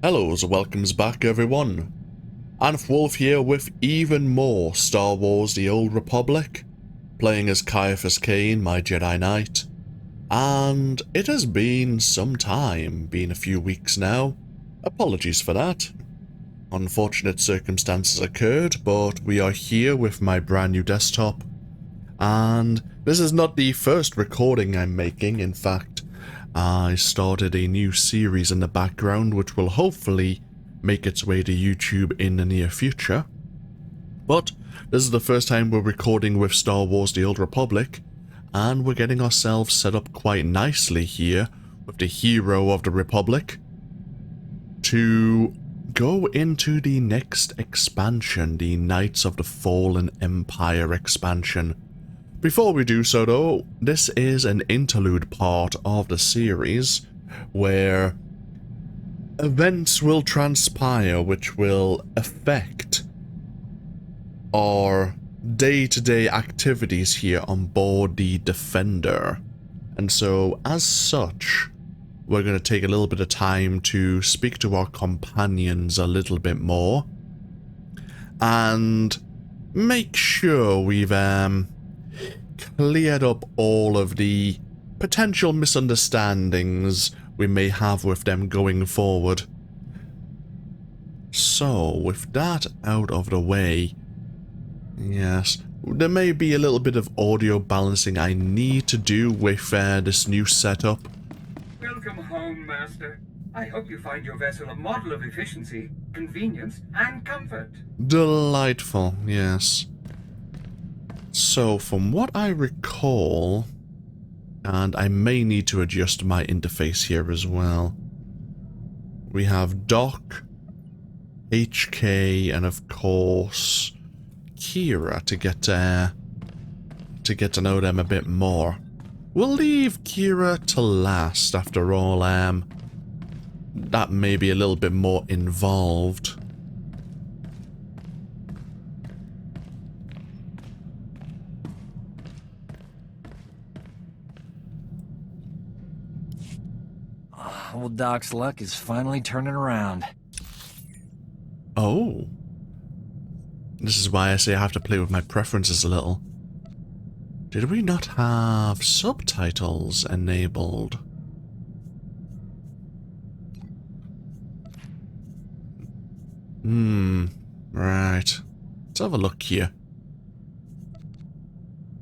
Hellos, welcomes back everyone. Wolf here with even more Star Wars The Old Republic, playing as Ciaphas Cain, my Jedi Knight. And it has been some time, been a few weeks now. Apologies for that. Unfortunate circumstances occurred, but we are here with my brand new desktop. And this is not the first recording I'm making, in fact, I started a new series in the background which will hopefully make its way to YouTube in the near future. But this is the first time we're recording with Star Wars The Old Republic, and we're getting ourselves set up quite nicely here with the hero of the Republic to go into the next expansion, the Knights of the Fallen Empire expansion. Before we do so though, this is an interlude part of the series where events will transpire which will affect our day-to-day activities here on board the Defender. And so, as such, we're going to take a little bit of time to speak to our companions a little bit more and make sure we've cleared up all of the potential misunderstandings we may have with them going forward. So, with that out of the way, yes, there may be a little bit of audio balancing I need to do with this new setup. Welcome home, Master. I hope you find your vessel a model of efficiency, convenience, and comfort. Delightful, yes. So, from what I recall, and I may need to adjust my interface here as well, we have Doc, HK, and of course Kira to get to know them a bit more. We'll leave Kira to last. After all, that may be a little bit more involved. Old Doc's luck is finally turning around. Oh. This is why I say I have to play with my preferences a little. Did we not have subtitles enabled? Right. Let's have a look here.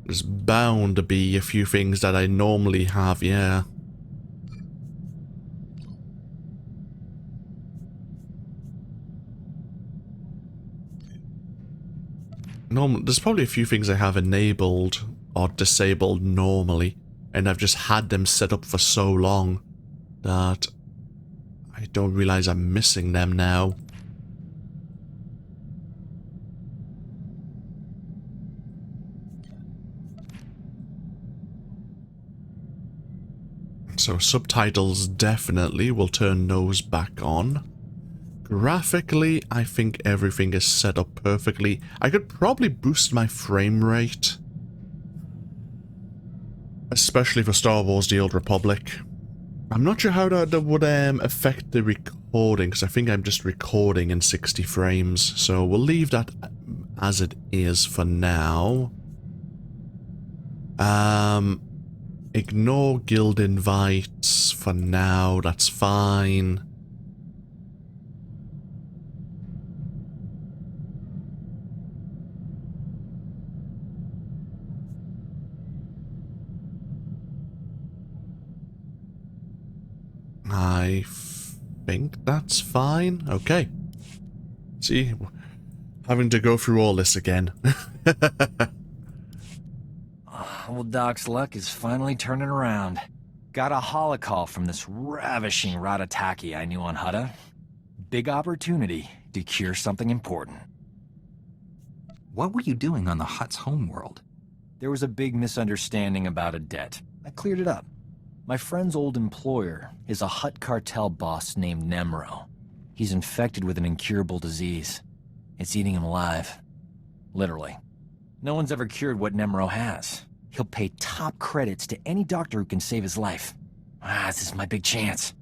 There's bound to be a few things that I normally have, yeah. There's probably a few things I have enabled or disabled normally, and I've just had them set up for so long that I don't realize I'm missing them now. So subtitles definitely will turn those back on. Graphically, I think everything is set up perfectly. I could probably boost my frame rate, especially for Star Wars The Old Republic. I'm not sure how that would affect the recording, because I think I'm just recording in 60 frames, so we'll leave that as it is for now. Ignore guild invites for now, that's fine. I think that's fine. Okay. See, having to go through all this again. Old Doc's luck is finally turning around. Got a holocall from this ravishing Ratataki I knew on Hutta. Big opportunity to cure something important. What were you doing on the Hutt's homeworld? There was a big misunderstanding about a debt. I cleared it up. My friend's old employer is a Hutt cartel boss named Nemro. He's infected with an incurable disease. It's eating him alive. Literally. No one's ever cured what Nemro has. He'll pay top credits to any doctor who can save his life. This is my big chance.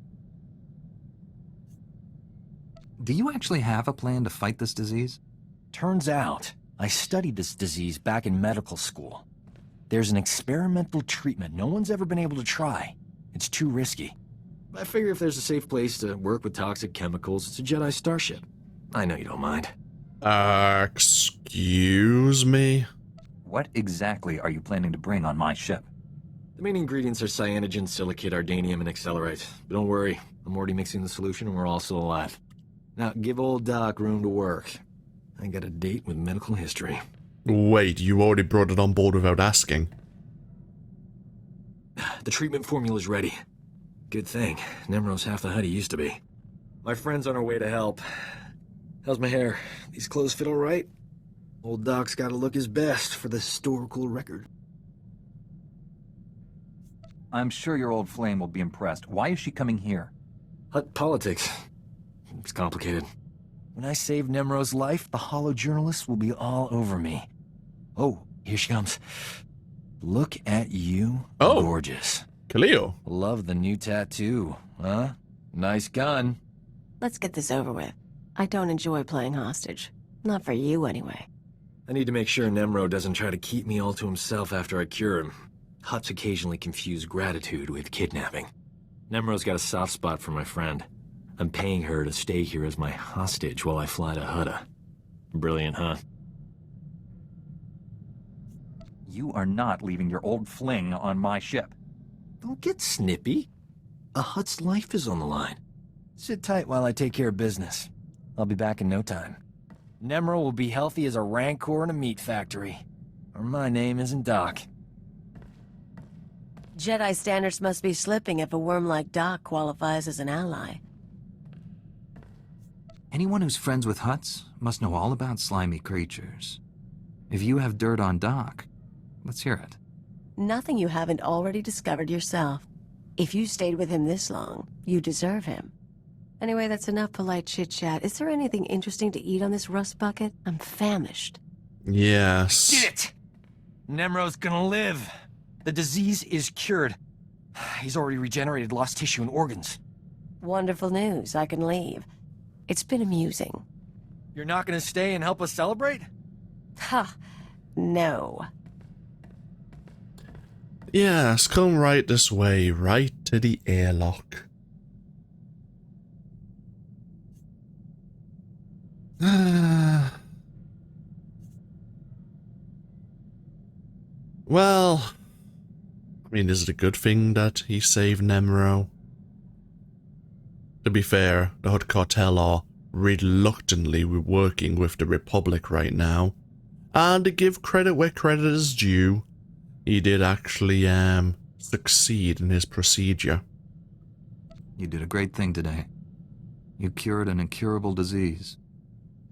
Do you actually have a plan to fight this disease? Turns out, I studied this disease back in medical school. There's an experimental treatment no one's ever been able to try. It's too risky. I figure if there's a safe place to work with toxic chemicals, it's a Jedi starship. I know you don't mind. Excuse me? What exactly are you planning to bring on my ship? The main ingredients are cyanogen, silicate, ardanium, and accelerate. But don't worry, I'm already mixing the solution and we're all still alive. Now, give old Doc room to work. I got a date with medical history. Wait, you already brought it on board without asking. The treatment formula's ready. Good thing. Nemro's half the Hutt he used to be. My friend's on her way to help. How's my hair? These clothes fit all right? Old Doc's gotta look his best for the historical record. I'm sure your old flame will be impressed. Why is she coming here? Hutt politics. It's complicated. When I save Nemro's life, the hollow journalists will be all over me. Oh, here she comes. Look at you. Oh. Gorgeous. Khalil. Love the new tattoo, huh? Nice gun. Let's get this over with. I don't enjoy playing hostage. Not for you, anyway. I need to make sure Nemro doesn't try to keep me all to himself after I cure him. Hutts occasionally confuse gratitude with kidnapping. Nemro's got a soft spot for my friend. I'm paying her to stay here as my hostage while I fly to Hutta. Brilliant, huh? You are not leaving your old fling on my ship. Don't get snippy. A Hutt's life is on the line. Sit tight while I take care of business. I'll be back in no time. Nemro will be healthy as a rancor in a meat factory. Or my name isn't Doc. Jedi standards must be slipping if a worm like Doc qualifies as an ally. Anyone who's friends with Hutts must know all about slimy creatures. If you have dirt on Doc, let's hear it. Nothing you haven't already discovered yourself. If you stayed with him this long, you deserve him. Anyway, that's enough polite chit-chat. Is there anything interesting to eat on this rust bucket? I'm famished. Yes. Get it! Nemro's gonna live. The disease is cured. He's already regenerated lost tissue and organs. Wonderful news. I can leave. It's been amusing. You're not gonna stay and help us celebrate? Ha! No. Yes, come right this way, right to the airlock. Well, I mean, is it a good thing that he saved Nemro? To be fair, the Hutt cartel are reluctantly working with the Republic right now. And to give credit where credit is due, he did actually succeed in his procedure. You did a great thing today. You cured an incurable disease.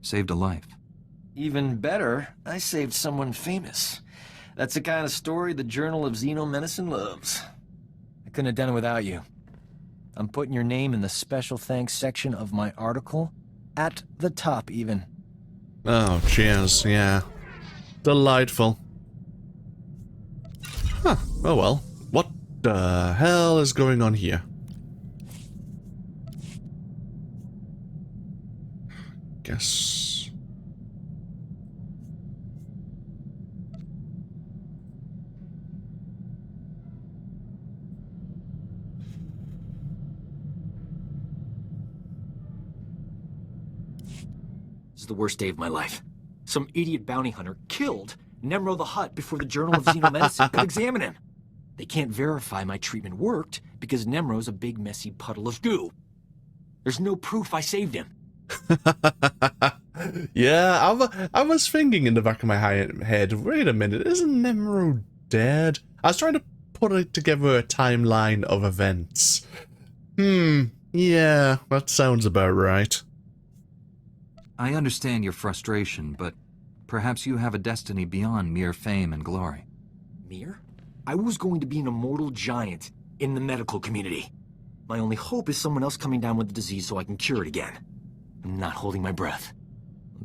Saved a life. Even better, I saved someone famous. That's the kind of story the Journal of Xenomedicine loves. I couldn't have done it without you. I'm putting your name in the special thanks section of my article. At the top, even. Oh, cheers, yeah. Delightful. Huh, oh well. What the hell is going on here? Guess... This is the worst day of my life. Some idiot bounty hunter killed Nemro the Hutt before the Journal of Xenomedicine could examine him. They can't verify my treatment worked because Nemro's a big messy puddle of goo. There's no proof I saved him. Yeah, I was thinking in the back of my head, wait a minute, isn't Nemro dead? I was trying to put together a timeline of events. Yeah, that sounds about right. I understand your frustration, but perhaps you have a destiny beyond mere fame and glory. Mere? I was going to be an immortal giant in the medical community. My only hope is someone else coming down with the disease so I can cure it again. I'm not holding my breath.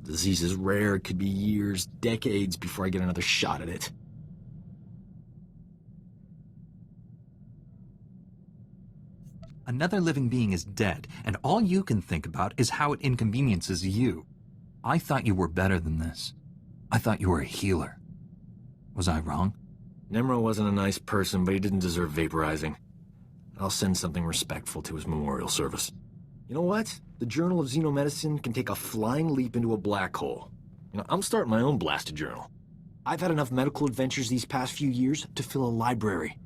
The disease is rare. It could be years, decades before I get another shot at it. Another living being is dead, and all you can think about is how it inconveniences you. I thought you were better than this. I thought you were a healer. Was I wrong? Nemro wasn't a nice person, but he didn't deserve vaporizing. I'll send something respectful to his memorial service. You know what? The Journal of Xenomedicine can take a flying leap into a black hole. I'm starting my own blasted journal. I've had enough medical adventures these past few years to fill a library.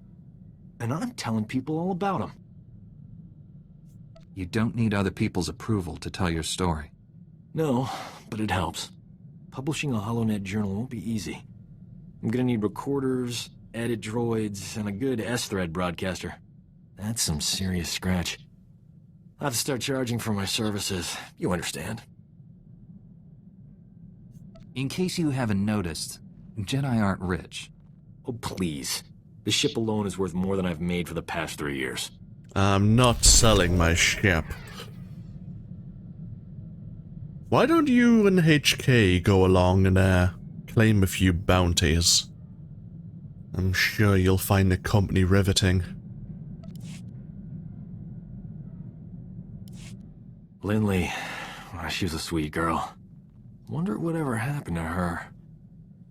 And I'm telling people all about them. You don't need other people's approval to tell your story. No, but it helps. Publishing a HoloNet journal won't be easy. I'm gonna need recorders, edit droids, and a good S-thread broadcaster. That's some serious scratch. I'll have to start charging for my services. You understand. In case you haven't noticed, Jedi aren't rich. Oh, please. The ship alone is worth more than I've made for the past 3 years. I'm not selling my ship. Why don't you and HK go along and claim a few bounties? I'm sure you'll find the company riveting. Lindley, she was a sweet girl. Wonder whatever happened to her.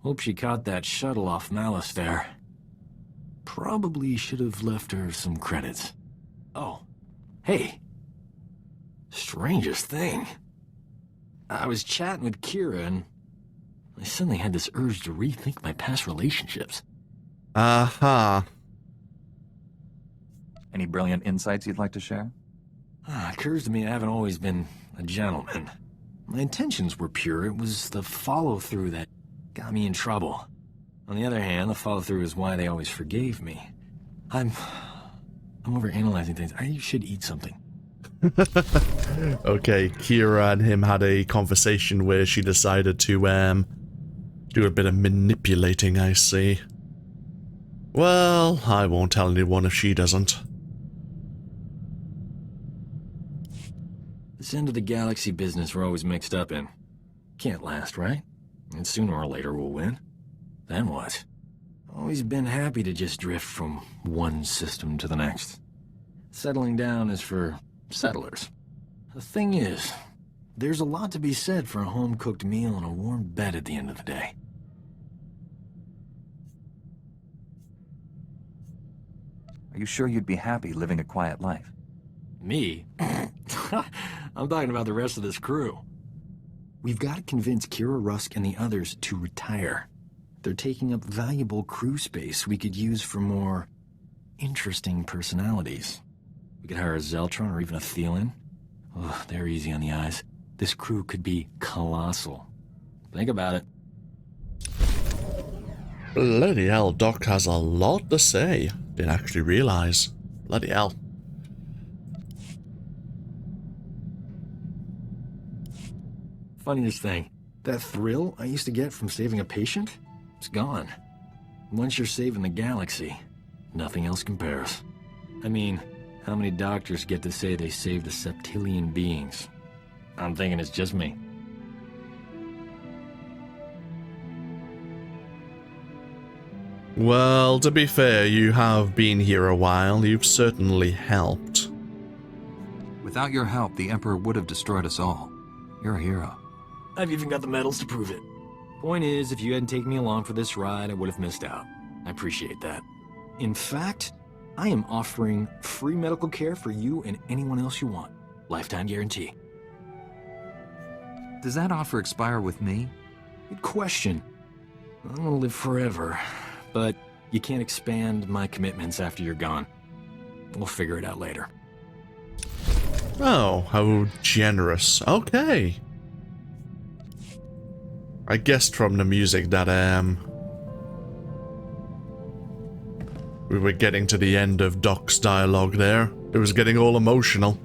Hope she caught that shuttle off Malastare. Probably should have left her some credits. Oh, hey. Strangest thing. I was chatting with Kira and I suddenly had this urge to rethink my past relationships. Aha. Any brilliant insights you'd like to share? It occurs to me I haven't always been a gentleman. My intentions were pure. It was the follow-through that got me in trouble. On the other hand, the follow-through is why they always forgave me. I'm overanalyzing things. I should eat something. Okay, Kira and him had a conversation where she decided to do a bit of manipulating, I see. Well, I won't tell anyone if she doesn't. This end of the galaxy business we're always mixed up in. Can't last, right? And sooner or later we'll win. Then what? Always been happy to just drift from one system to the next. Settling down is for settlers. The thing is, there's a lot to be said for a home-cooked meal and a warm bed at the end of the day. Are you sure you'd be happy living a quiet life? Me? I'm talking about the rest of this crew. We've got to convince Kira Rusk and the others to retire. They're taking up valuable crew space we could use for more interesting personalities. We could hire a Zeltron or even a Thielen. Oh, they're easy on the eyes. This crew could be colossal. Think about it. Bloody hell, Doc has a lot to say. Didn't actually realize. Bloody hell. Funniest thing, that thrill I used to get from saving a patient, it's gone. Once you're saving the galaxy, nothing else compares. I mean, how many doctors get to say they saved a septillion beings? I'm thinking it's just me. Well, to be fair, you have been here a while. You've certainly helped. Without your help, the Emperor would have destroyed us all. You're a hero. I've even got the medals to prove it. Point is, if you hadn't taken me along for this ride, I would have missed out. I appreciate that. In fact, I am offering free medical care for you and anyone else you want. Lifetime guarantee. Does that offer expire with me? Good question. I want to live forever, but you can't expand my commitments after you're gone. We'll figure it out later. Oh, how generous. Okay. I guessed from the music that, we were getting to the end of Doc's dialogue there. It was getting all emotional.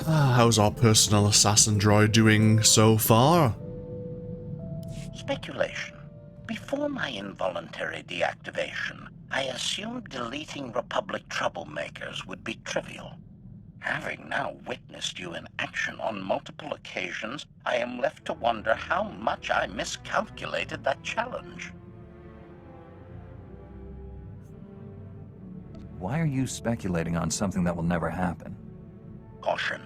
How's our personal assassin droid doing so far? Speculation. Before my involuntary deactivation, I assumed deleting Republic troublemakers would be trivial. Having now witnessed you in action on multiple occasions, I am left to wonder how much I miscalculated that challenge. Why are you speculating on something that will never happen? Caution.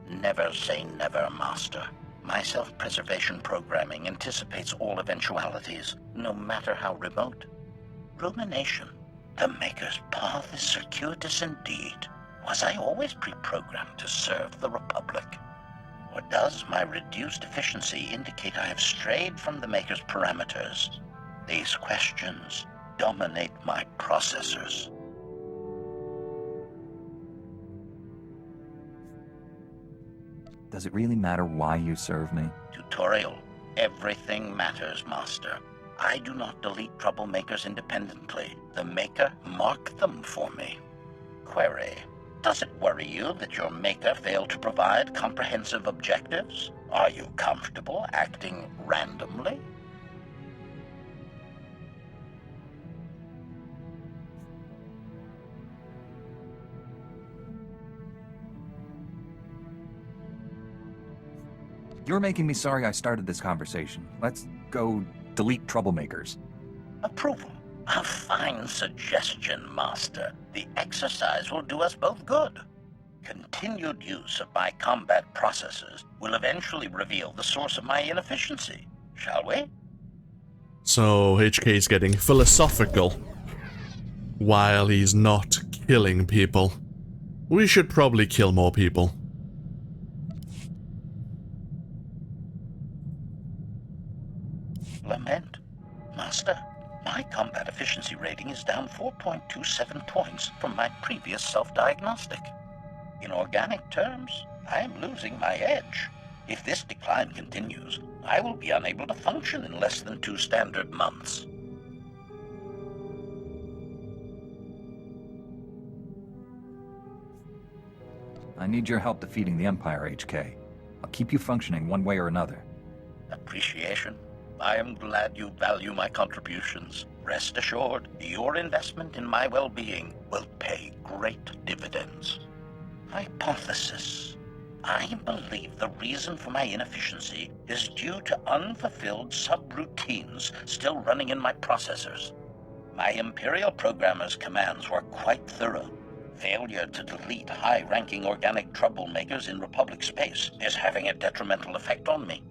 Never say never, Master. My self-preservation programming anticipates all eventualities, no matter how remote. Rumination. The Maker's path is circuitous indeed. Was I always pre-programmed to serve the Republic? Or does my reduced efficiency indicate I have strayed from the Maker's parameters? These questions dominate my processors. Does it really matter why you serve me? Tutorial. Everything matters, Master. I do not delete troublemakers independently. The Maker marked them for me. Query. Does it worry you that your Maker failed to provide comprehensive objectives? Are you comfortable acting randomly? You're making me sorry I started this conversation. Let's go delete troublemakers. Approval. A fine suggestion, Master. The exercise will do us both good. Continued use of my combat processes will eventually reveal the source of my inefficiency. Shall we? So HK's getting philosophical while he's not killing people. We should probably kill more people. Lament. Master, my combat efficiency rating is down 4.27 points from my previous self-diagnostic. In organic terms, I am losing my edge. If this decline continues, I will be unable to function in less than 2 standard months. I need your help defeating the Empire, HK. I'll keep you functioning one way or another. Appreciation. I am glad you value my contributions. Rest assured, your investment in my well-being will pay great dividends. Hypothesis. I believe the reason for my inefficiency is due to unfulfilled subroutines still running in my processors. My Imperial programmer's commands were quite thorough. Failure to delete high-ranking organic troublemakers in Republic space is having a detrimental effect on me.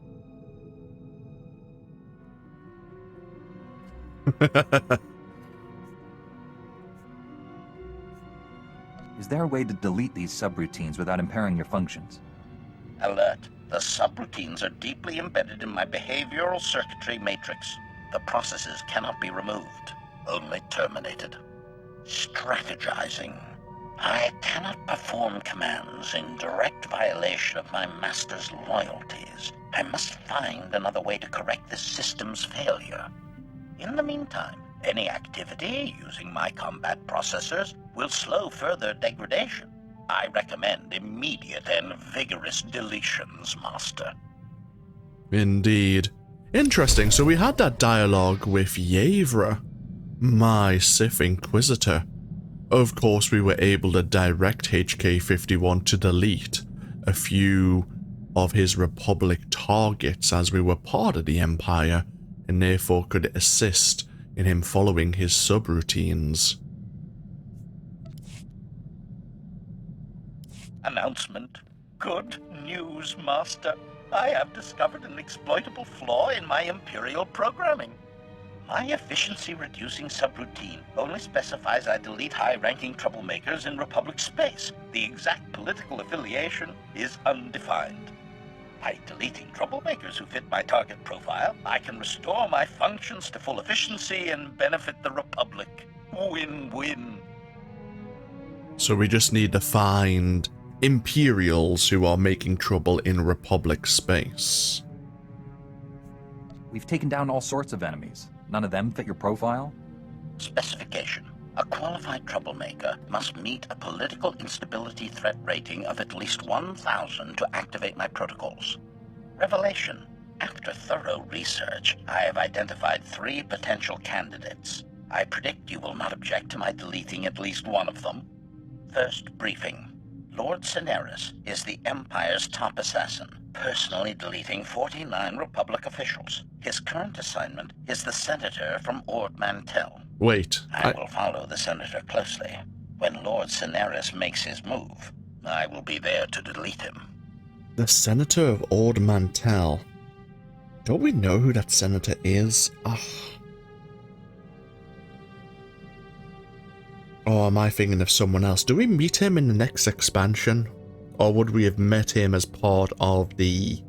Is there a way to delete these subroutines without impairing your functions? Alert. The subroutines are deeply embedded in my behavioral circuitry matrix. The processes cannot be removed, only terminated. Strategizing. I cannot perform commands in direct violation of my master's loyalties. I must find another way to correct this system's failure. In the meantime, any activity using my combat processors will slow further degradation. I recommend immediate and vigorous deletions, Master. Indeed. Interesting, so we had that dialogue with Yavra, my Sith Inquisitor. Of course, we were able to direct HK-51 to delete a few of his Republic targets as we were part of the Empire, and therefore could assist in him following his subroutines. Announcement. Good news, Master. I have discovered an exploitable flaw in my Imperial programming. My efficiency-reducing subroutine only specifies I delete high-ranking troublemakers in Republic space. The exact political affiliation is undefined. By deleting troublemakers who fit my target profile, I can restore my functions to full efficiency and benefit the Republic. Win-win. So we just need to find Imperials who are making trouble in Republic space. We've taken down all sorts of enemies. None of them fit your profile? Specification. A qualified troublemaker must meet a political instability threat rating of at least 1,000 to activate my protocols. Revelation. After thorough research, I have identified 3 potential candidates. I predict you will not object to my deleting at least one of them. First briefing. Lord Cineris is the Empire's top assassin, personally deleting 49 Republic officials. His current assignment is the Senator from Ord Mantell. Wait, I will follow the Senator closely. When Lord Ciaphas makes his move, I will be there to delete him. The Senator of Ord Mantell. Don't we know who that senator is? Or am I thinking of someone else? Do we meet him in the next expansion? Or would we have met him as part of the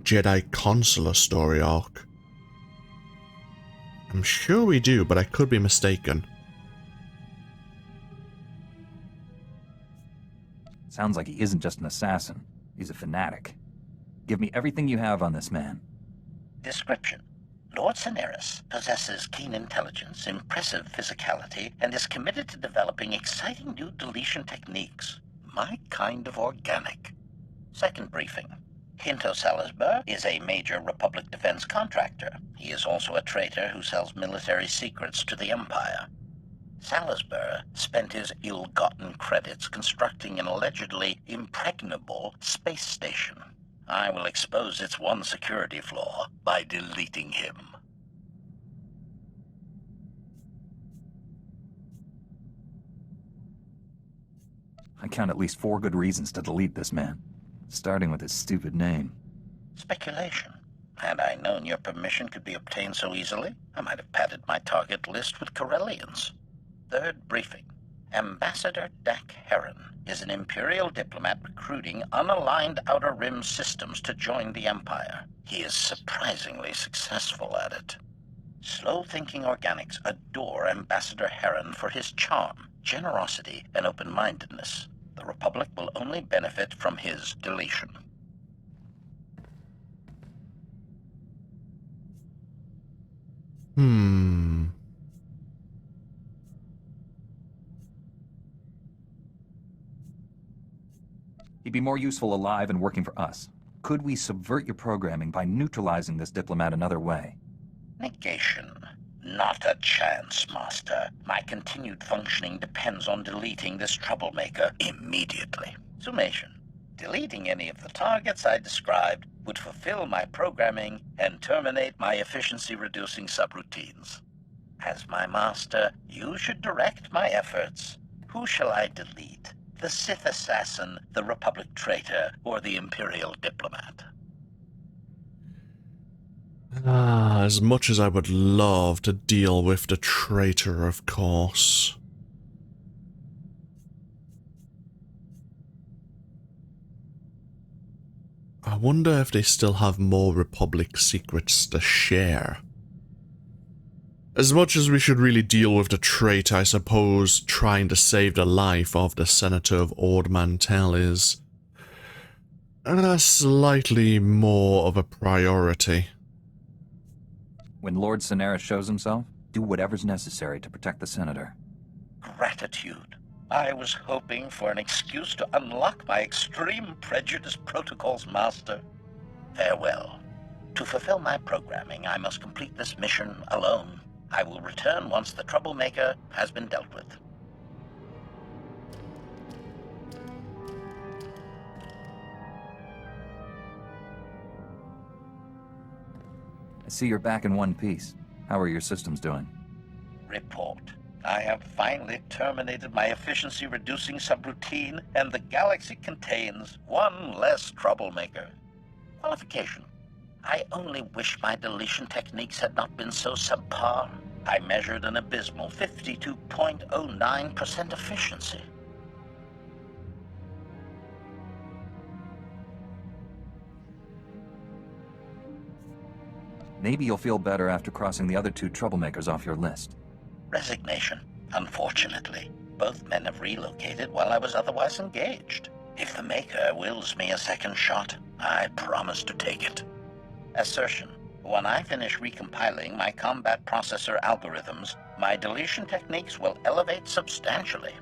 Jedi Consular story arc? I'm sure we do, but I could be mistaken. Sounds like he isn't just an assassin. He's a fanatic. Give me everything you have on this man. Description. Lord Ciaphas possesses keen intelligence, impressive physicality, and is committed to developing exciting new deletion techniques. My kind of organic. Second briefing. Hinto Salisbury is a major Republic defense contractor. He is also a traitor who sells military secrets to the Empire. Salisbury spent his ill-gotten credits constructing an allegedly impregnable space station. I will expose its one security flaw by deleting him. I count at least 4 good reasons to delete this man, starting with his stupid name. Speculation. Had I known your permission could be obtained so easily, I might have padded my target list with Corellians. Third briefing. Ambassador Dak Heron is an Imperial diplomat recruiting unaligned Outer Rim systems to join the Empire. He is surprisingly successful at it. Slow-thinking organics adore Ambassador Heron for his charm, generosity, and open-mindedness. The Republic will only benefit from his deletion. He'd be more useful alive and working for us. Could we subvert your programming by neutralizing this diplomat another way? Negation. Not a chance, Master. My continued functioning depends on deleting this troublemaker immediately. Summation. Deleting any of the targets I described would fulfill my programming and terminate my efficiency-reducing subroutines. As my master, you should direct my efforts. Who shall I delete? The Sith assassin, the Republic traitor, or the Imperial diplomat? As much as I would love to deal with the traitor, of course. I wonder if they still have more Republic secrets to share. As much as we should really deal with the traitor, I suppose trying to save the life of the Senator of Ord Mantell is slightly more of a priority. When Lord Ciaphas shows himself, do whatever's necessary to protect the Senator. Gratitude. I was hoping for an excuse to unlock my extreme prejudice protocols, Master. Farewell. To fulfill my programming, I must complete this mission alone. I will return once the troublemaker has been dealt with. I see you're back in one piece. How are your systems doing? Report. I have finally terminated my efficiency-reducing subroutine, and the galaxy contains one less troublemaker. Qualification. I only wish my deletion techniques had not been so subpar. I measured an abysmal 52.09% efficiency. Maybe you'll feel better after crossing the other 2 troublemakers off your list. Resignation. Unfortunately, both men have relocated while I was otherwise engaged. If the Maker wills me a second shot, I promise to take it. Assertion. When I finish recompiling my combat processor algorithms, my deletion techniques will elevate substantially.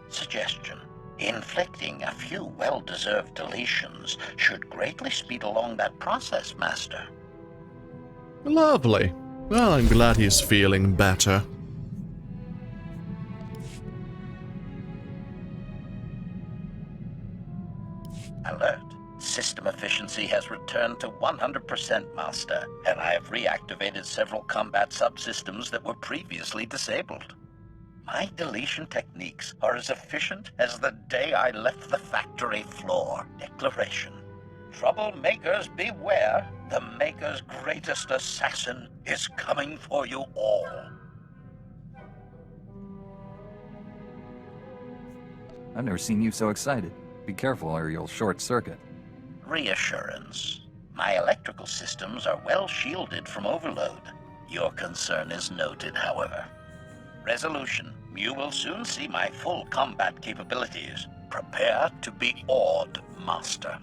Suggestion. Inflicting a few well-deserved deletions should greatly speed along that process, Master. Lovely. Well, I'm glad he's feeling better. Alert. System efficiency has returned to 100%, Master, and I have reactivated several combat subsystems that were previously disabled. My deletion techniques are as efficient as the day I left the factory floor. Declaration. Troublemakers, beware. The Maker's greatest assassin is coming for you all. I've never seen you so excited. Be careful or you'll short circuit. Reassurance. My electrical systems are well shielded from overload. Your concern is noted, however. Resolution. You will soon see my full combat capabilities. Prepare to be awed, Master.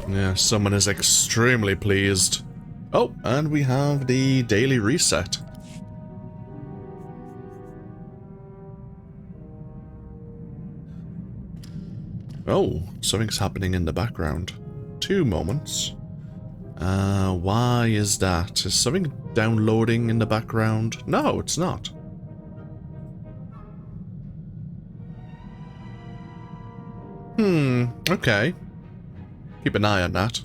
Yeah, someone is extremely pleased. Oh, and we have the daily reset. Oh, something's happening in the background. 2 moments. Why is that? Is something downloading in the background? No, it's not. Okay. Keep an eye on that.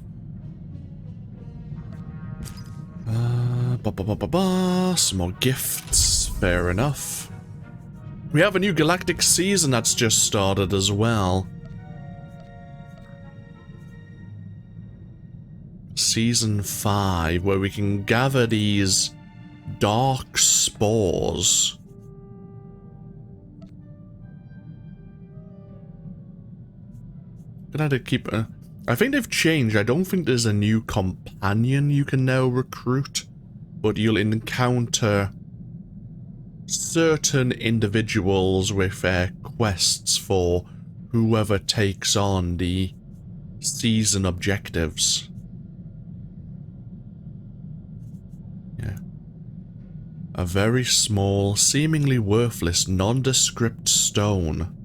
Some more gifts. Fair enough. We have a new galactic season that's just started as well. Season 5, where we can gather these dark spores. Gonna have to keep. I think they've changed. I don't think there's a new companion you can now recruit, but you'll encounter certain individuals with quests for whoever takes on the season objectives. Yeah. A very small, seemingly worthless, nondescript stone.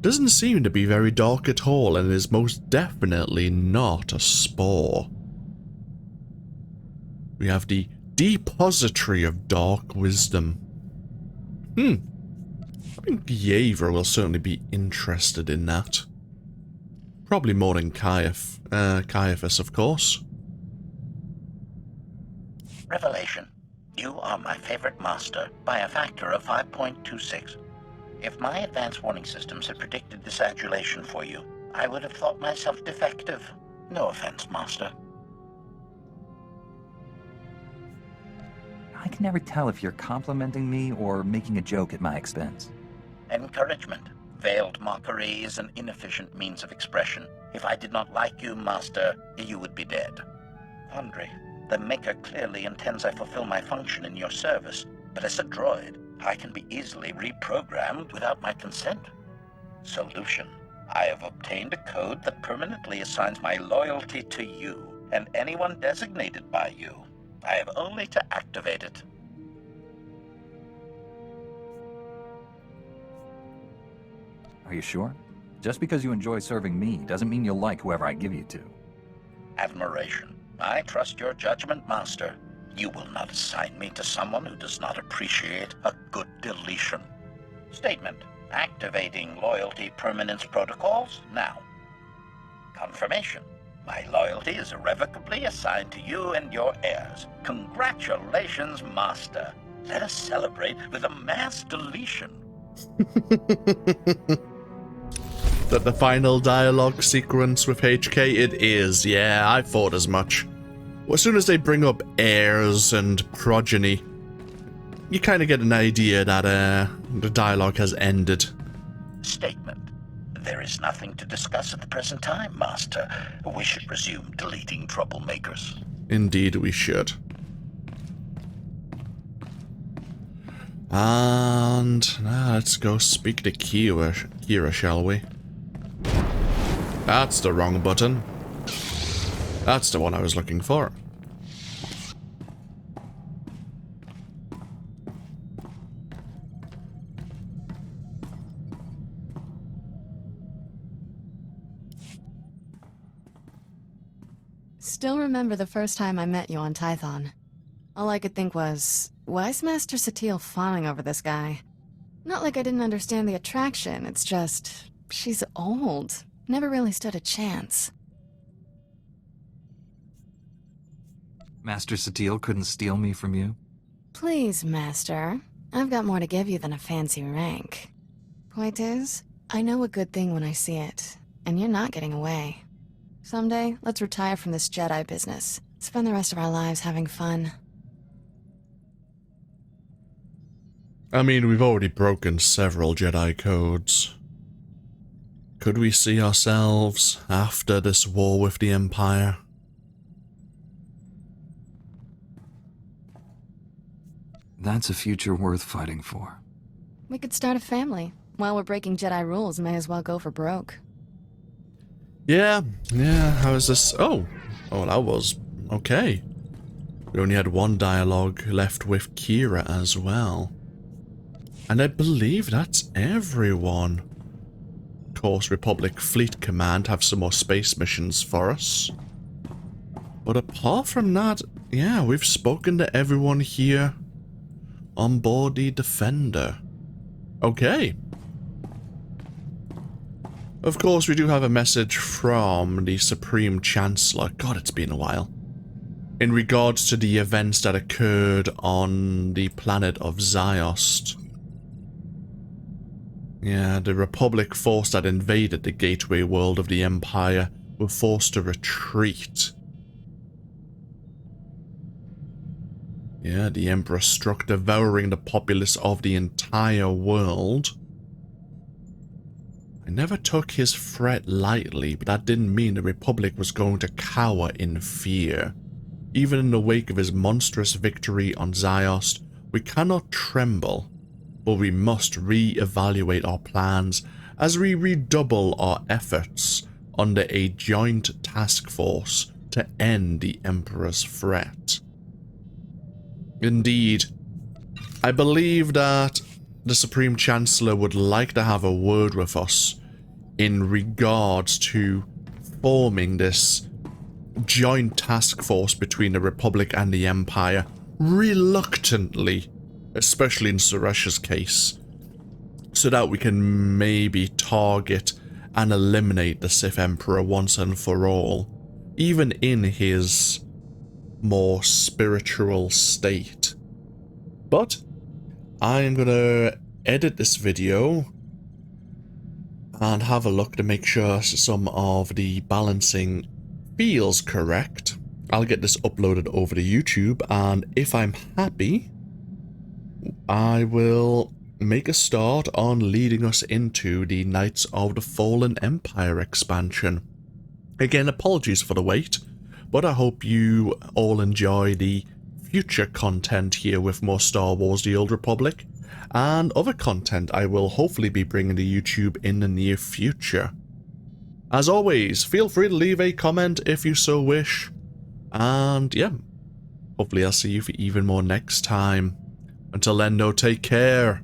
Doesn't seem to be very dark at all, and is most definitely not a spore. We have the Depository of Dark Wisdom. I think Yavra will certainly be interested in that. Probably more than Ciaphas, of course. Revelation. You are my favorite master by a factor of 5.26. If my advanced warning systems had predicted this adulation for you, I would have thought myself defective. No offense, Master. I can never tell if you're complimenting me or making a joke at my expense. Encouragement. Veiled mockery is an inefficient means of expression. If I did not like you, Master, you would be dead. Andre, the Maker clearly intends I fulfill my function in your service, but as a droid, I can be easily reprogrammed without my consent. Solution. I have obtained a code that permanently assigns my loyalty to you and anyone designated by you. I have only to activate it. Are you sure? Just because you enjoy serving me doesn't mean you'll like whoever I give you to. Admiration. I trust your judgment, Master. You will not assign me to someone who does not appreciate a good deletion. Statement. Activating loyalty permanence protocols now. Confirmation. My loyalty is irrevocably assigned to you and your heirs. Congratulations, Master. Let us celebrate with a mass deletion. That the final dialogue sequence with HK? It is, yeah, I thought as much. Well, as soon as they bring up heirs and progeny, you kind of get an idea that the dialogue has ended. Statement. There is nothing to discuss at the present time, Master. We should resume deleting troublemakers. Indeed we should. And let's go speak to Kira, shall we? That's the wrong button. That's the one I was looking for. Still remember the first time I met you on Tython. All I could think was, why is Master Satele fawning over this guy? Not like I didn't understand the attraction, it's just, she's old. Never really stood a chance. Master Satele couldn't steal me from you? Please, Master. I've got more to give you than a fancy rank. Point is, I know a good thing when I see it, and you're not getting away. Someday, let's retire from this Jedi business. Spend the rest of our lives having fun. I mean, we've already broken several Jedi codes. Could we see ourselves after this war with the Empire? That's a future worth fighting for. We could start a family. While we're breaking Jedi rules, may as well go for broke. Yeah, how is this? Oh, that was okay. We only had one dialogue left with Kira as well. And I believe that's everyone. Of course, Republic Fleet Command have some more space missions for us. But apart from that, yeah, we've spoken to everyone here on board the Defender. Okay. Of course, we do have a message from the Supreme Chancellor. God, it's been a while. In regards to the events that occurred on the planet of Ziost. Yeah, the Republic force that invaded the gateway world of the Empire were forced to retreat. Yeah, the Emperor struck, devouring the populace of the entire world. I never took his threat lightly, but that didn't mean the Republic was going to cower in fear. Even in the wake of his monstrous victory on Ziost, we cannot tremble, but we must re-evaluate our plans as we redouble our efforts under a joint task force to end the Emperor's threat. Indeed, I believe that the Supreme Chancellor would like to have a word with us in regards to forming this joint task force between the Republic and the Empire, reluctantly, especially in Suresh's case, so that we can maybe target and eliminate the Sith Emperor once and for all, even in his more spiritual state. But I am gonna edit this video and have a look to make sure some of the balancing feels correct. I'll get this uploaded over to YouTube, and if I'm happy, I will make a start on leading us into the Knights of the Fallen Empire expansion. Again, apologies for the wait, but I hope you all enjoy the future content here with more Star Wars The Old Republic, and other content I will hopefully be bringing to YouTube in the near future. As always, feel free to leave a comment if you so wish, and yeah, hopefully I'll see you for even more next time. Until then, though, take care.